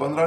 15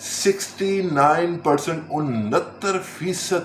69% 69%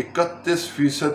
31%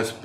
SP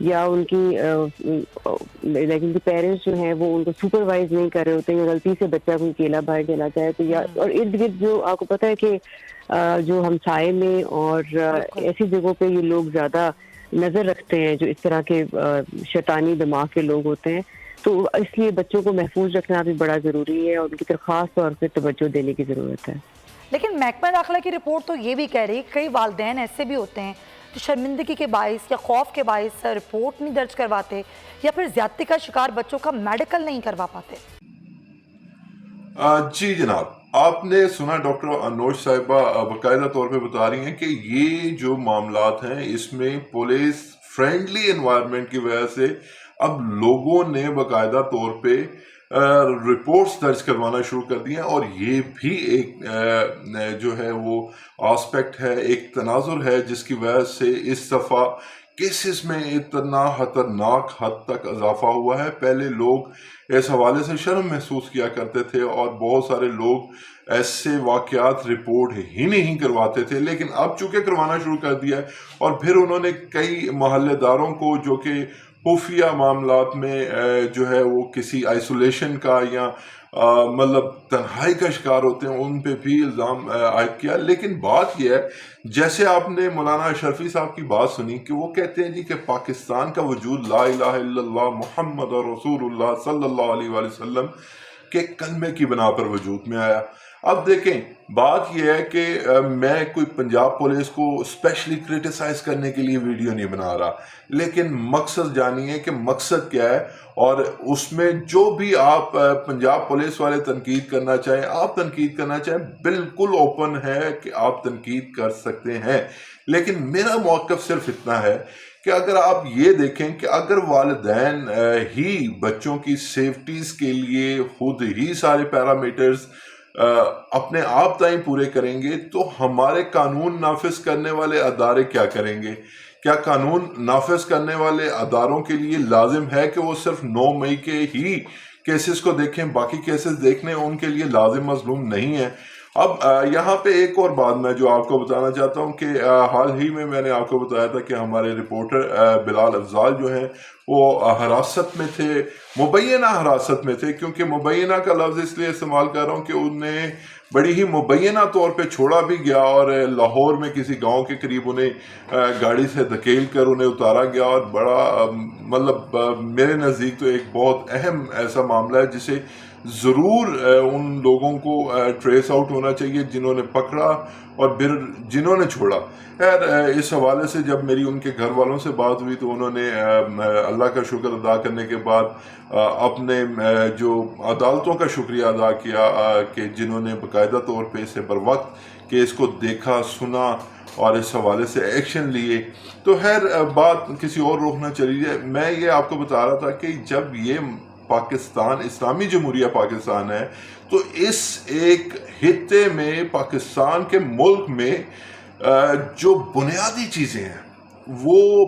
یا ان کی لیکن ان کے پیرنٹس جو ہیں وہ ان کو سپروائز نہیں کر رہے ہوتے ہیں، یا غلطی سے بچہ کوئی کیلا باہر چلا جائے تو یا اور ارد گرد جو آپ کو پتہ ہے کہ جو ہمسائے میں اور ایسی جگہوں پہ یہ لوگ زیادہ نظر رکھتے ہیں جو اس طرح کے شیطانی دماغ کے لوگ ہوتے ہیں، تو اس لیے بچوں کو محفوظ رکھنا بھی بڑا ضروری ہے اور ان کی طرف خاص طور پہ توجہ دینے کی ضرورت ہے۔ لیکن محکمہ داخلہ کی رپورٹ تو یہ بھی کہہ رہی ہے کئی والدین ایسے بھی ہوتے ہیں جو شرمندگی کے باعث یا خوف کے باعث رپورٹ نہیں درج کرواتے یا پھر زیادتی کا شکار بچوں کا میڈیکل نہیں کروا پاتے۔ جی جناب، آپ نے سنا ڈاکٹر انوش صاحبہ باقاعدہ طور پہ بتا رہی ہیں کہ یہ جو معاملات ہیں اس میں پولیس فرینڈلی انوائرمنٹ کی وجہ سے اب لوگوں نے باقاعدہ طور پہ رپورٹس درج کروانا شروع کر دی ہیں، اور یہ بھی ایک جو ہے وہ آسپیکٹ ہے، ایک تناظر ہے جس کی وجہ سے اس دفعہ کیسز میں اتنا خطرناک حد تک اضافہ ہوا ہے۔ پہلے لوگ اس حوالے سے شرم محسوس کیا کرتے تھے اور بہت سارے لوگ ایسے واقعات رپورٹ ہی نہیں کرواتے تھے، لیکن اب چونکہ کروانا شروع کر دیا ہے، اور پھر انہوں نے کئی محلے داروں کو جو کہ خفیہ معاملات میں جو ہے وہ کسی آئسولیشن کا یا مطلب تنہائی کا شکار ہوتے ہیں، ان پہ بھی الزام عائد کیا۔ لیکن بات یہ ہے، جیسے آپ نے مولانا اشرفی صاحب کی بات سنی کہ وہ کہتے ہیں جی کہ پاکستان کا وجود لا الہ الا اللہ محمد رسول اللہ صلی اللہ علیہ وآلہ وسلم کے کلمے کی بنا پر وجود میں آیا۔ اب دیکھیں، بات یہ ہے کہ میں کوئی پنجاب پولیس کو اسپیشلی کرٹیسائز کرنے کے لیے ویڈیو نہیں بنا رہا، لیکن مقصد جانیے کہ مقصد کیا ہے، اور اس میں جو بھی آپ پنجاب پولیس والے تنقید کرنا چاہیں، آپ تنقید کرنا چاہیں، بالکل اوپن ہے کہ آپ تنقید کر سکتے ہیں، لیکن میرا موقف صرف اتنا ہے کہ اگر آپ یہ دیکھیں کہ اگر والدین ہی بچوں کی سیفٹیز کے لیے خود ہی سارے پیرامیٹرز اپنے آپ تائیں پورے کریں گے تو ہمارے قانون نافذ کرنے والے ادارے کیا کریں گے؟ کیا قانون نافذ کرنے والے اداروں کے لیے لازم ہے کہ وہ صرف 9 مئی کے ہی کیسز کو دیکھیں، باقی کیسز دیکھنے ان کے لیے لازم مظلوم نہیں ہے؟ اب یہاں پہ ایک اور بات میں جو آپ کو بتانا چاہتا ہوں کہ حال ہی میں نے آپ کو بتایا تھا کہ ہمارے رپورٹر بلال افضال جو ہیں وہ حراست میں تھے، مبینہ حراست میں تھے، کیونکہ مبینہ کا لفظ اس لیے استعمال کر رہا ہوں کہ انہیں بڑی ہی مبینہ طور پہ چھوڑا بھی گیا، اور لاہور میں کسی گاؤں کے قریب انہیں گاڑی سے دھکیل کر انہیں اتارا گیا، اور بڑا مطلب میرے نزدیک تو ایک بہت اہم ایسا معاملہ ہے جسے ضرور ان لوگوں کو ٹریس آؤٹ ہونا چاہیے جنہوں نے پکڑا اور پھر جنہوں نے چھوڑا۔ خیر، اس حوالے سے جب میری ان کے گھر والوں سے بات ہوئی تو انہوں نے اللہ کا شکر ادا کرنے کے بعد اپنے جو عدالتوں کا شکریہ ادا کیا کہ جنہوں نے باقاعدہ طور پہ اسے بر وقت کیس کو دیکھا، سنا اور اس حوالے سے ایکشن لیے۔ تو خیر، بات کسی اور رخ نہ چلی جائے، میں یہ آپ کو بتا رہا تھا کہ جب یہ پاکستان اسلامی جمہوریہ پاکستان ہے تو اس ایک خطے میں، پاکستان کے ملک میں جو بنیادی چیزیں ہیں وہ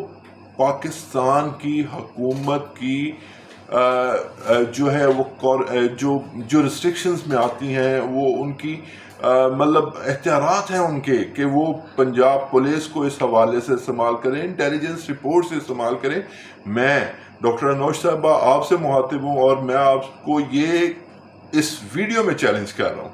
پاکستان کی حکومت کی جو ہے وہ جو ریسٹرکشنز میں آتی ہیں، وہ ان کی مطلب اختیارات ہیں ان کے کہ وہ پنجاب پولیس کو اس حوالے سے استعمال کریں، انٹیلیجنس رپورٹ سے استعمال کریں۔ میں ڈاکٹر انوش صاحبہ آپ سے مخاطب ہوں، اور میں آپ کو یہ اس ویڈیو میں چیلنج کر رہا ہوں،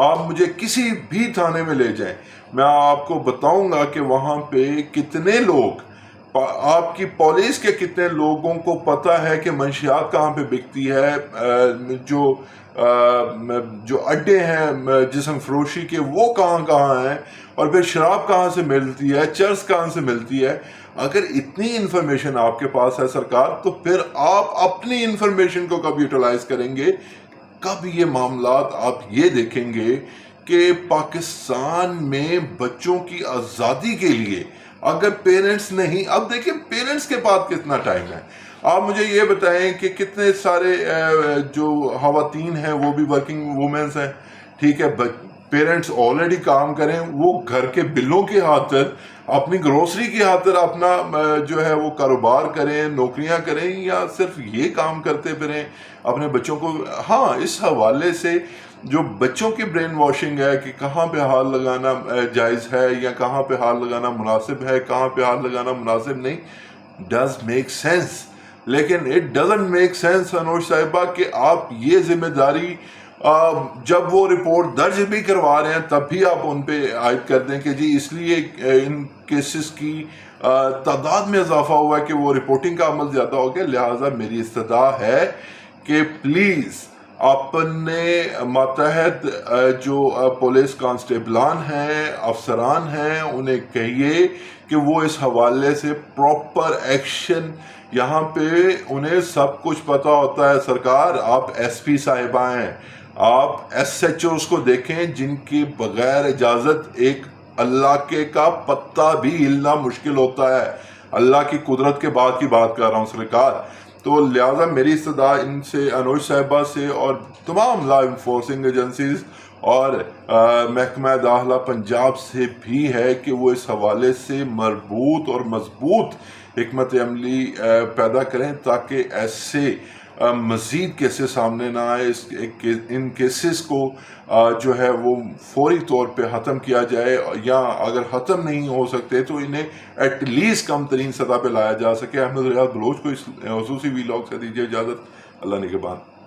آپ مجھے کسی بھی تھانے میں لے جائیں، میں آپ کو بتاؤں گا کہ وہاں پہ کتنے لوگ، آپ کی پولیس کے کتنے لوگوں کو پتہ ہے کہ منشیات کہاں پہ بکتی ہے، جو اڈے ہیں جسم فروشی کے وہ کہاں ہیں، اور پھر شراب کہاں سے ملتی ہے، چرس کہاں سے ملتی ہے۔ اگر اتنی انفارمیشن آپ کے پاس ہے سرکار، تو پھر آپ اپنی انفارمیشن کو کب یوٹیلائز کریں گے؟ کب یہ معاملات آپ یہ دیکھیں گے کہ پاکستان میں بچوں کی آزادی کے لیے اگر پیرنٹس نہیں، اب دیکھیں پیرنٹس کے پاس کتنا ٹائم ہے، آپ مجھے یہ بتائیں کہ کتنے سارے جو خواتین ہیں وہ بھی ورکنگ وومنس ہیں، ٹھیک ہے، پیرنٹس آلریڈی کام کریں، وہ گھر کے بلوں کی خاطر، اپنی گروسری کی خاطر اپنا جو ہے وہ کاروبار کریں، نوکریاں کریں، یا صرف یہ کام کرتے پھریں اپنے بچوں کو۔ ہاں، اس حوالے سے جو بچوں کی برین واشنگ ہے کہ کہاں پہ ہاتھ لگانا جائز ہے یا کہاں پہ ہاتھ لگانا مناسب ہے، کہاں پہ ہاتھ لگانا مناسب نہیں، does make sense. لیکن it doesn't make sense Anoosh صاحبہ کہ آپ یہ ذمہ داری جب وہ رپورٹ درج بھی کروا رہے ہیں تب بھی آپ ان پہ عائد کر دیں کہ جی اس لیے ان کیسز کی تعداد میں اضافہ ہوا ہے کہ وہ رپورٹنگ کا عمل زیادہ ہو گیا. لہٰذا میری استدعا ہے کہ پلیز اپنے ماتحت جو پولیس کانسٹیبلان ہیں، افسران ہیں، انہیں کہیے کہ وہ اس حوالے سے پراپر ایکشن، یہاں پہ انہیں سب کچھ پتہ ہوتا ہے. سرکار آپ ایس پی صاحبہ ہیں، آپ ایس ایچ اوز کو دیکھیں جن کی بغیر اجازت ایک علاقے کا پتہ بھی ہلنا مشکل ہوتا ہے. اللہ کی قدرت کے بعد کی بات کر رہا ہوں سرکار. تو لہٰذا میری استدعا ان سے، انوش صاحبہ سے اور تمام لا انفورسنگ ایجنسیز اور محکمہ داخلہ پنجاب سے بھی ہے کہ وہ اس حوالے سے مربوط اور مضبوط حکمت عملی پیدا کریں تاکہ ایسے مزید کیسز سامنے نہ آئے. ان کیسز کو جو ہے وہ فوری طور پہ ختم کیا جائے، یا اگر ختم نہیں ہو سکتے تو انہیں ایٹ لیسٹ کم ترین سطح پہ لایا جا سکے. احمد ریاض بلوچ کو اس خصوصی ویلاگ سے دیجیے اجازت. اللہ نگہبان.